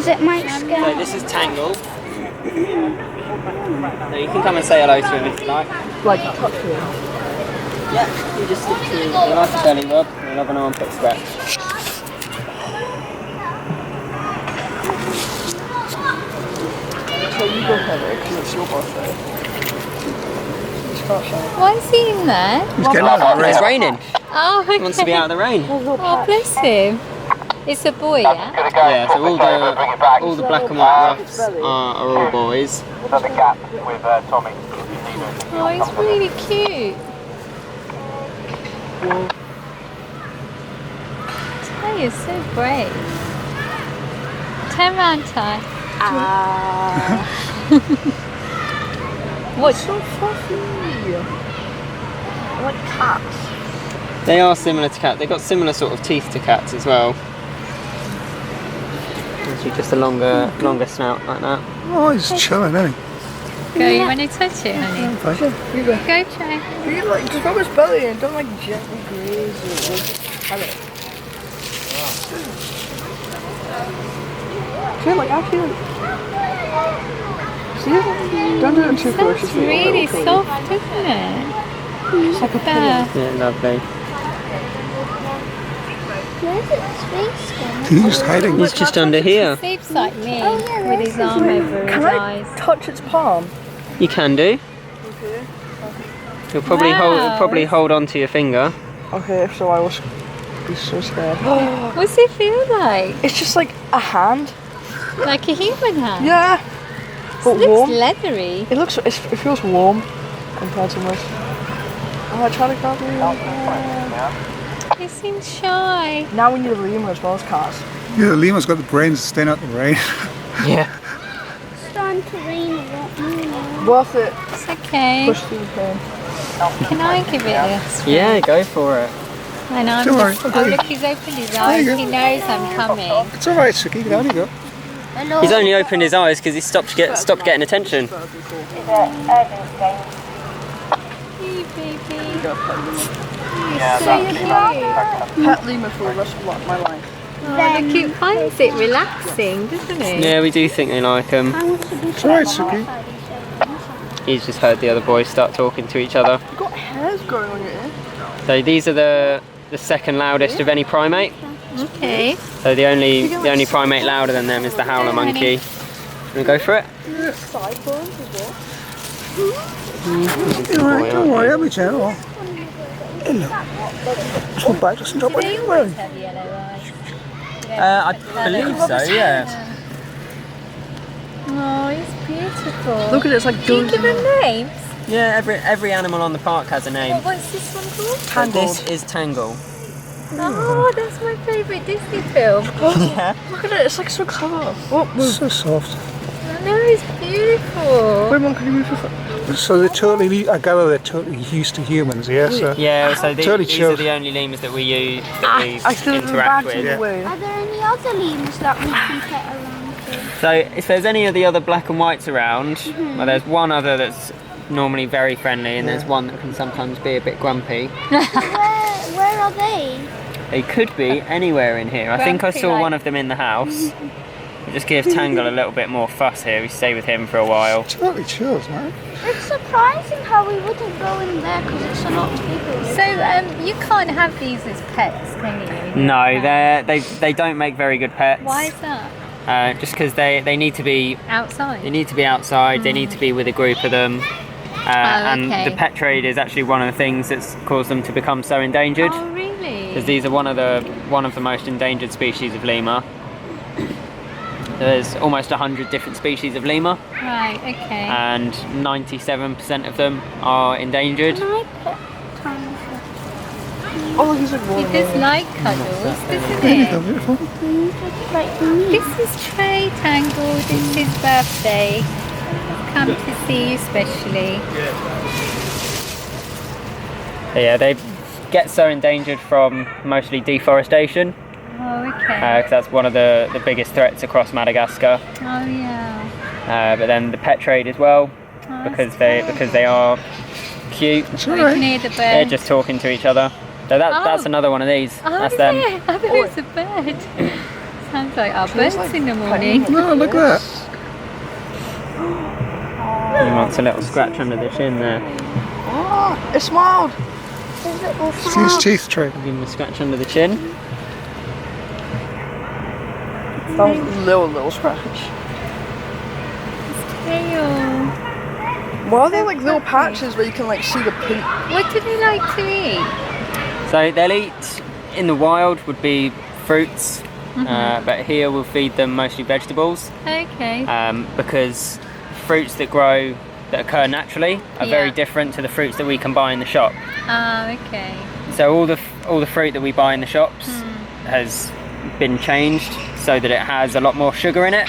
Because it might scare. So this is Tangle. So you can come and say hello to him if you like. Like touch him. Yeah, you just stick to him. You like a belly rub, and you love an armpit scratch. So you go Heather, because it's your birthday. Why is he in there? He's getting out of the rain. It's raining. Oh, okay. He wants to be out of the rain. Oh, bless him. It's a boy, yeah? Yeah, so all the black and white ruffs are all boys. Another gap with Tommy. Oh, he's really cute. Ty is so brave. Turn around, Ty. What? So fluffy. Like cats. They are similar to cats. They've got similar sort of teeth to cats as well. Actually, just a longer snout like that. Oh, he's chilling, isn't he? Go, you want to touch it, honey? Fine. Here you go. Go, Trey. You like, just rub his belly and don't like gently graze it. Hello. Okay, like actually. See it? Don't do it too close. It's really soft, isn't it? It's like a pillow. Yeah, lovely. Where's its face gone? He's just hiding. He's just under here. Sleeps like me, Oh, yeah, with his arm over his Can I eyes. touch its palm? You can do. Okay. He'll probably Wow. hold on to your finger. Okay, so I was be so scared. What's it feel like? It's just like a hand. Like a human hand? Yeah. It But looks warm. leathery. It feels warm compared to most. Oh, I try to grab you. He seems shy. Now we need a lemur as well as cats. Yeah, the lemur's got the brains staying out the rain. Yeah. It's starting to rain a lot more. Worth it. It's okay. Push through the pain. Can I give it a spray? Yeah, go for it. I know. Don't worry, Oh, okay. look, he's opened his eyes. you go. He knows I'm coming. It's alright, Suki, down you go. Hello. He's only opened his eyes because he stopped getting attention. Hey, baby. Yeah, So that's cute. Pet lemur for the rest of my life. Oh, look, it finds it relaxing, doesn't it? Yeah, we do think they like him. I want to be It's alright, Suki. He's just heard the other boys start talking to each other. You've got hairs growing on your ear. So these are the second loudest of any primate. Okay. So the only primate louder than them is the howler monkey. Wanna go for it? Sideburns as well. Alright, don't worry, I'll be gentle. Hello. Just one back, just drop Do it they in the always rain. have yellow eyes? I believe so, yeah. Oh, he's beautiful. Look at it, it's like Do you goes give him names? Yeah, every animal on the park has a name. What's this one called? So this is Tangle. Oh, that's my favourite Disney film. Yeah. Look at it, it's like so clever. Oh, move. So soft. I know, it's beautiful. Wait, Mum, can you move your foot? So they're totally, I gather they're totally used to humans, yeah? So Yeah, so these Totally are chilled. the only lemurs that we use, that we I still interact imagine with. the way. Are there any other lemurs that we can pet around here? So if there's any of the other black and whites around, well, there's one other that's normally very friendly, and there's one that can sometimes be a bit grumpy. Where are they? They could be anywhere in here. I think I Grumpy saw like- one of them in the house. We'll just give Tangle a little bit more fuss here. We stay with him for a while. totally chills, man. It's surprising how we wouldn't go in there because it's a lot bigger. So, you can't have these as pets, can you? No, they don't make very good pets. Why is that? Just because they need to be Outside? They need to be outside, they need to be with a group of them. And okay. the pet trade is actually one of the things that's caused them to become so endangered. Oh, really? Because these are one of the most endangered species of lemur. There's almost 100 different species of lemur, Right, okay. and 97% of them are endangered. Can I pet Tiny? Oh, he's like He rolling does over. like cuddles, doesn't There you go, he? beautiful. Like me. This is Trey Tangled, it's his birthday. Come to see you specially. Yeah, they get so endangered from mostly deforestation, Oh, okay. because that's one of the biggest threats across Madagascar. Oh, yeah. But then the pet trade as well, Oh, because they are cute. It's we can alright. hear the They're bird. just talking to each other. So that's another one of these. Oh, That's is them. it? I thought it was a bird. Sounds like our Feels birds like in the morning. No, look at that. He wants a little scratch under the chin there. Oh, it smiled. There's little See his teeth, Trey. Give him a scratch under the chin. That was a little scratch. Tail. Why are there like little patches where you can like see the pink? What do they like to eat? So they'll eat in the wild would be fruits, but here we'll feed them mostly vegetables Okay. because fruits that grow that occur naturally are very Yeah. different to the fruits that we can buy in the shop. Okay. So all the fruit that we buy in the shops has been changed so that it has a lot more sugar in it.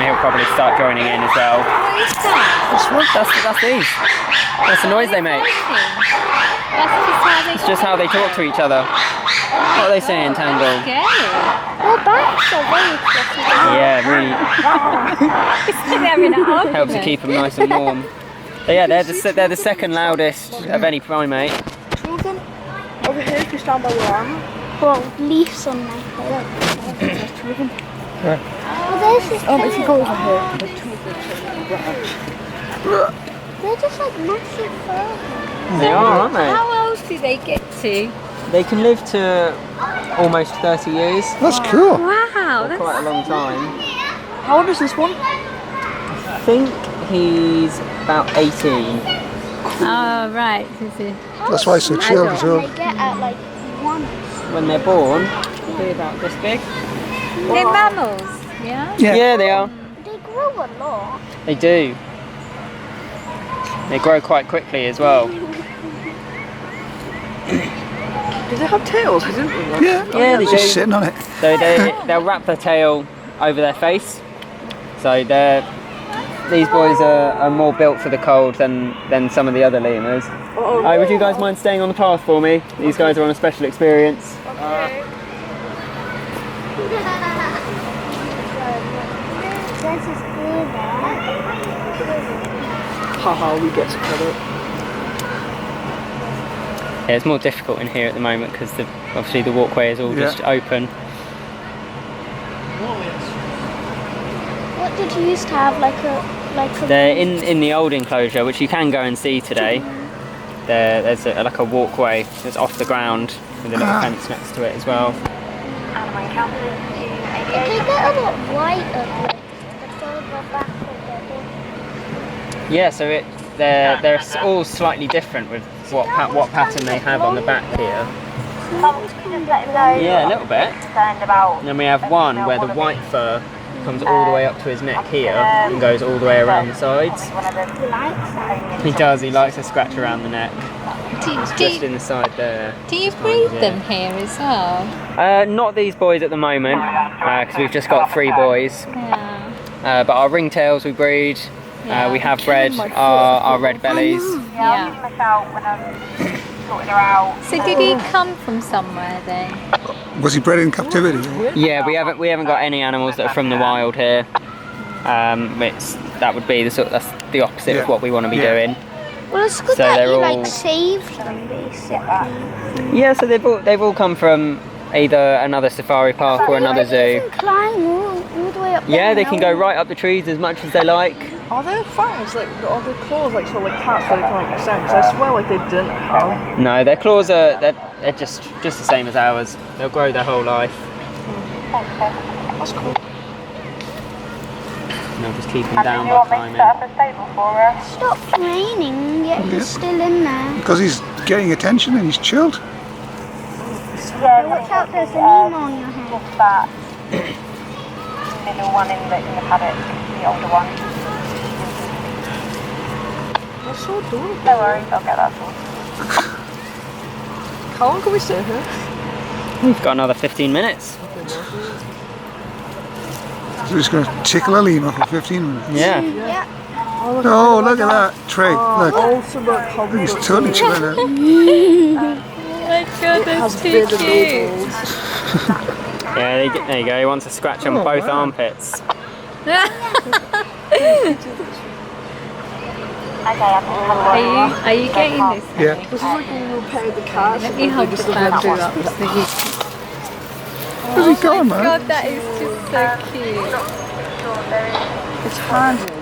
He'll probably start joining in as well. What is that? That's these. That's the noise they make. That's It's just how they talk to each other. What are they saying, Tangle? Scary. Their backs are very fluffy. Yeah, really They're in an helps to argument. keep them nice and warm. But yeah, they're the second loudest of any primate. Two of them over here if you stand by your arm. Well, leaves on my head. There's two of them. Well, there's this If you go over here, there's two of them sitting on the ground. They're just like massive fur. They are, aren't they? How old do they get to? They can live to almost 30 years. That's cool. Wow, For quite a long time. How old is this one? I think he's about 18. Oh, right. This is That's why it's so chilled as well. They get at like once. When they're born, they'll be about this big. They're mammals, yeah? Yeah, they are. They grow a lot. They do. They grow quite quickly as well. Do they have tails? I didn't realize. Yeah, Yeah, they just do. sitting on it. So they'll wrap their tail over their face. So these boys are more built for the cold than some of the other lemurs. Alright, would you guys mind staying on the path for me? These guys are on a special experience. There's this blue there. Haha, we get to cut it. Yeah, it's more difficult in here at the moment because obviously the walkway is all just open. What did you used to have? Like a They're in the old enclosure, which you can go and see today. There's like a walkway that's off the ground with a little fence next to it as well. They get a lot whiter like the further back of their Yeah, so they're all slightly different with what pattern they have on the back here. Yeah, a little bit. And then we have one where the white fur comes all the way up to his neck here and goes all the way around the sides. He does, he likes to scratch around the neck. Just in the side there. Do you breed them here as well? Not these boys at the moment, because we've just got 3 boys. Yeah. But our ringtails we breed. We have bred our red bellies. Yeah. So did he come from somewhere then? Was he bred in captivity? Yeah, we haven't got any animals that are from the wild here. That would be that's the opposite of what we want to be doing. Well, it's good So that they're you all- like saved them basically. Yeah, so they've all come from either another safari park or another They zoo. can climb all the way up there. Yeah, they can go right up the trees as much as they like. Are there fangs, like, are their claws like sort of like cats where they can like extend? 'Cause I swear like they didn't have. No, their claws are they're just the same as ours. They'll grow their whole life. That's cool. And they'll just keep them down by climbing. Stopped raining, yet he's still in there. Because he's getting attention and he's chilled. So watch out, there's a lemur on your head. That middle one in the paddock, the older one. That's so adorable. No worries, I'll get that sorted. How long can we stay here? We've got another 15 minutes. So he's going to tickle a lemur for 15 minutes. Yeah. Yeah. Oh, look at that. Trey, look. Also look how big He's totally chilling out. Oh my god, it has that's too bigger cute. labels. Yeah, there you go. He wants to scratch on both armpits. Are you getting this? Yeah. This is like when we were petting the cats. Let me hold the bamboo up so you Where's he going, man? God, that is just so cute. It's handy.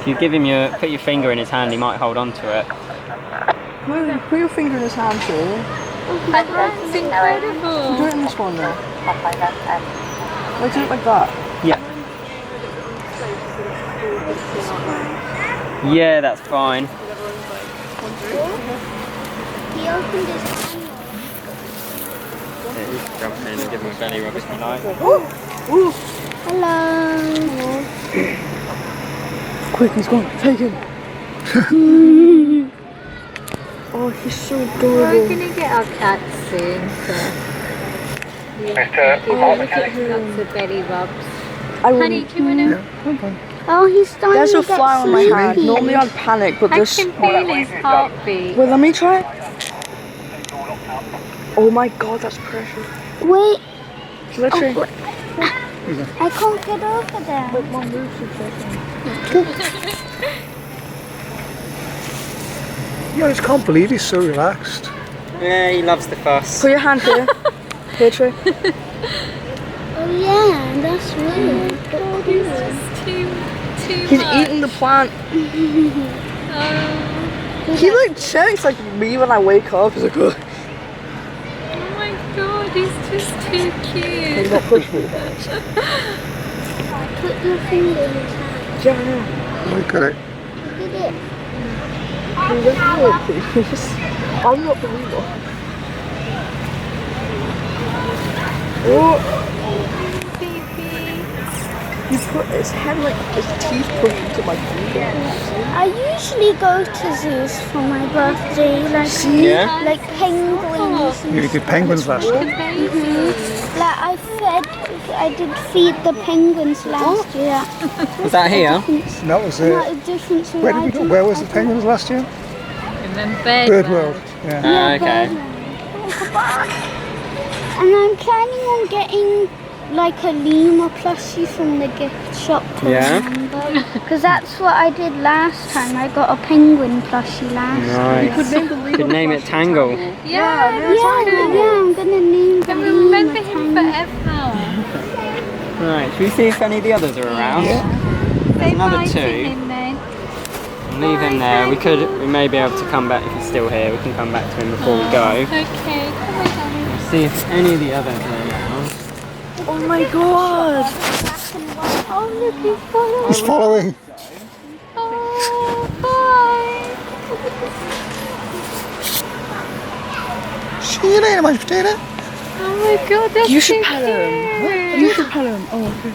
If you give him put your finger in his hand, he might hold on to it. Put your finger in his hand, too. That's incredible. Do it in this one now. Like, do it like that. Yeah. Yeah, that's fine. He opened his hand. Yeah, you can jump in and give him a belly rub if you like. Hello. Quick, he's gone. Take him. Oh, he's so We're adorable. gonna get our cat soon, so give lots of belly rubs. I Honey, will. do you wanna? Oh, he's starting There's to a get fly on my hand. sleepy. Normally I'd panic, but I this. can feel his heartbeat. Wait, let me try. Oh my god, that's precious. Wait. Literally. Oh, I can't get over there. My moves are precious. Yeah, I just can't believe he's so relaxed. Yeah, he loves the fuss. Put your hand here. Here, Trey. Oh yeah, that's weird. He's just too He's much. eating the plant. Oh, He like checks like me when I wake up. He's like, oh. oh my god, he's just too cute. He's not push me. Put your finger in his hand. Yeah, I know. Look at it. Look at it. Can you let me do it, please? I'm not the leader. Oh, Baby. he put his head like his teeth pushed into my finger. I usually go to zoos for my birthday, Yeah? like penguins. You did penguins last year. Like I did feed the penguins last year. Was that here? That was Not a different zoo. where did we go? Where was the penguins last year? And then Bird World. Yeah. Okay. And I'm planning on getting like a lemur plushie from the gift shop to remember. Because that's what I did last time. I got a penguin plushie last time. Nice. Could name it Tangle. Yeah, Yeah, I'm gonna name the I lemur remember him Tangle. forever. Right, should we see if any of the others are around? Say There's another bye to two. him then. We'll leave him there. We may be able to come back if he's still here. We can come back to him before we go. Okay, come on, darling. We'll see if any of the others are around. Oh my god! Oh, look, he's following. He's following. Oh, bye. See you later, my potato. Oh my god, that's You should so pet him. cute. You should pet him. Oh, okay.